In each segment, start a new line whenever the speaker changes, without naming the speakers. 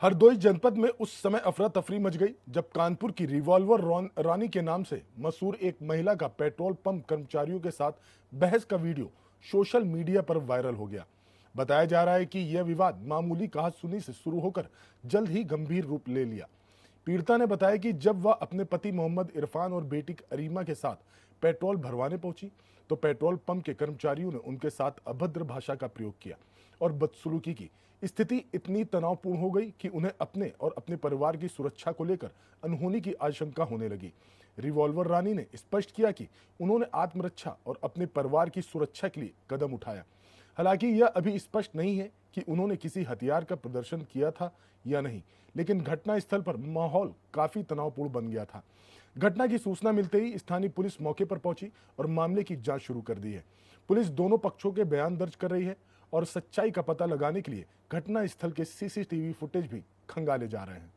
हरदोई जनपद में उस समय अफरा तफरी मच गई जब कानपुर की रिवॉल्वर रानी के नाम से मशहूर एक महिला का पेट्रोल पंप कर्मचारियों के साथ बहस का वीडियो सोशल मीडिया पर वायरल हो गया। बताया जा रहा है कि यह विवाद मामूली कहासुनी से शुरू होकर जल्द ही गंभीर रूप ले लिया। पीड़िता ने बताया कि जब वह अपने पति मोहम्मद इरफान और बेटी अरीमा के साथ पेट्रोल भरवाने पहुंची तो पेट्रोल पंप के कर्मचारियों ने उनके साथ अभद्र भाषा का प्रयोग किया और बदसलूकी की। स्थिति इतनी तनावपूर्ण हो गई कि उन्हें अपने और अपने परिवार की सुरक्षा को लेकर अनहोनी की आशंका होने लगी। रिवॉल्वर रानी ने स्पष्ट किया कि उन्होंने आत्मरक्षा और अपने परिवार की सुरक्षा के लिए कदम उठाया। हालांकि यह अभी स्पष्ट नहीं है कि उन्होंने किसी हथियार का प्रदर्शन किया था या नहीं, लेकिन घटनास्थल पर माहौल काफी तनावपूर्ण बन गया था। घटना की सूचना मिलते ही स्थानीय पुलिस मौके पर पहुंची और मामले की जांच शुरू कर दी है। पुलिस दोनों पक्षों के बयान दर्ज कर रही है और सच्चाई का पता लगाने के लिए घटनास्थल के सीसीटीवी फुटेज भी खंगाले जा रहे हैं।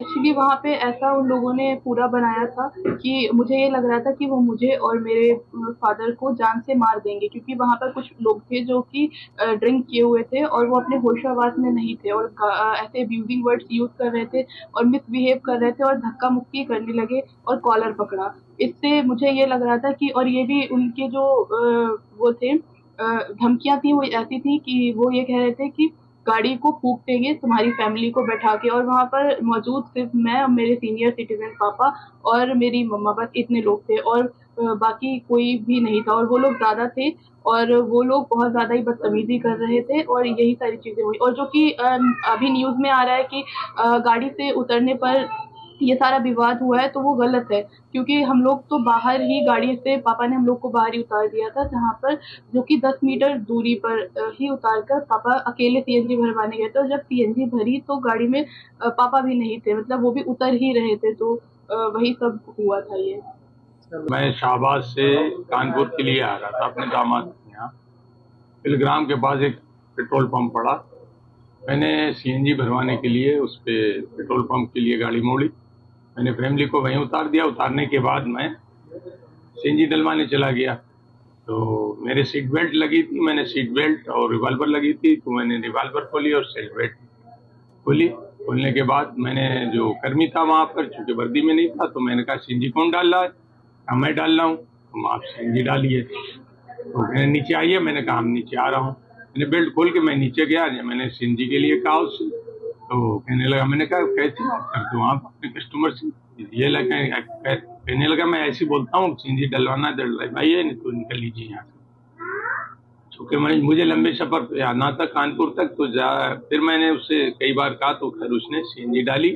एक्चुअली वहाँ पे ऐसा उन लोगों ने पूरा बनाया था कि मुझे ये लग रहा था कि वो मुझे और मेरे फादर को जान से मार देंगे, क्योंकि वहाँ पर कुछ लोग थे जो कि ड्रिंक किए हुए थे और वो अपने होशावास में नहीं थे और ऐसे अब्यूजिंग वर्ड्स यूज कर रहे थे और मिसबिहेव कर रहे थे और धक्का मुक्की करने लगे और कॉलर पकड़ा। इससे मुझे ये लग रहा था कि और ये भी उनके जो वो थे धमकियां थी वो ऐसी थी कि वो ये कह रहे थे कि गाड़ी को फूंक देंगे तुम्हारी फैमिली को बैठा के। और वहाँ पर मौजूद सिर्फ मैं और मेरे सीनियर सिटीजन पापा और मेरी मम्मा, बस इतने लोग थे और बाकी कोई भी नहीं था और वो लोग ज्यादा थे और वो लोग बहुत ज्यादा ही बदतमीजी कर रहे थे और यही सारी चीजें हुई। और जो कि अभी न्यूज में आ रहा है कि गाड़ी से उतरने पर ये सारा विवाद हुआ है, तो वो गलत है, क्योंकि हम लोग तो बाहर ही गाड़ी से पापा ने हम लोग को बाहर ही उतार दिया था, जहाँ पर जो कि 10 मीटर दूरी पर ही उतार कर पापा अकेले सीएनजी भरवाने गए थे और जब सीएनजी भरी तो गाड़ी में पापा भी नहीं थे, मतलब वो भी उतर ही रहे थे। तो वही सब हुआ था। ये
मैं शाहबाद से कानपुर के लिए आ रहा था अपने दामाद के यहाँ। पिलग्राम के पास एक पेट्रोल पंप पड़ा। मैंने सीएनजी भरवाने के लिए उस पे पेट्रोल पंप के लिए गाड़ी मोड़ी। मैंने फैमिली को वहीं उतार दिया। उतारने के बाद मैं सीएनजी डलवाने चला गया तो मेरे सीट बेल्ट लगी थी। मैंने सीट बेल्ट और रिवॉल्वर लगी थी तो मैंने रिवॉल्वर खोली और सीट बेल्ट खोली। खोलने के बाद मैंने जो कर्मी था वहाँ पर, चूंकि वर्दी में नहीं था, तो मैंने कहा सीएनजी कौन डाल रहा है? मैं डाल रहा हूँ। तुम आप सीएनजी डालिए। तो मैंने नीचे आइए, मैंने कहा हम नीचे आ रहा हूँ। मैंने बेल्ट खोल के मैं नीचे गया, मैंने सीएनजी के लिए कहा उससे, तो कहने लगा, मैंने कहा कैसे बात करते हो आप अपने कस्टमर से? ये लगा कहने लगा मैं ऐसे बोलता हूँ सीएनजी डलवाना डलवाइए, नहीं तो निकल लीजिए यहाँ से। चूँकि मुझे लंबे सफर पे आना था कानपुर तक, तो फिर मैंने उससे कई बार कहा तो खैर उसने सीएनजी डाली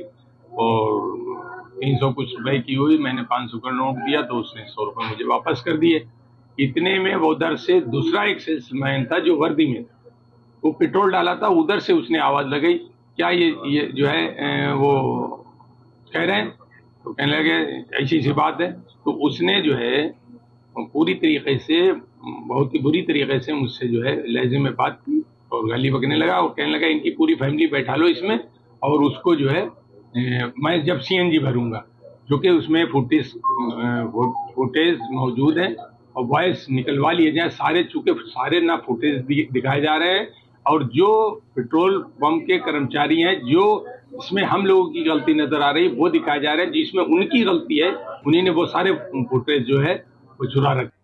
और 300 कुछ रुपए की हुई। मैंने 500 का नोट दिया तो उसने 100 रुपए मुझे वापस कर दिए। इतने में वो उधर से दूसरा एक सेल्समैन था जो वर्दी में था, वो पेट्रोल डाला था। उधर से उसने आवाज लगाई, क्या ये जो है वो कह रहे हैं? तो कहने लगे ऐसी सी बात है। तो उसने जो है पूरी तरीके से, बहुत ही बुरी तरीके से मुझसे जो है लहजे में बात की और गाली बकने लगा और कहने लगा इनकी पूरी फैमिली बैठा लो इसमें और उसको जो है मैं जब सीएनजी भरूंगा, जो कि उसमें फुटेज मौजूद है और वॉइस निकलवा लिए जाए सारे, चूंकि सारे ना फुटेज दिखाए जा रहे हैं और जो पेट्रोल पंप के कर्मचारी हैं जो इसमें हम लोगों की गलती नजर आ रही वो दिखाया जा रहा है, जिसमें उनकी गलती है उन्हीं ने वो सारे फुटेज जो है वो चुरा रखे।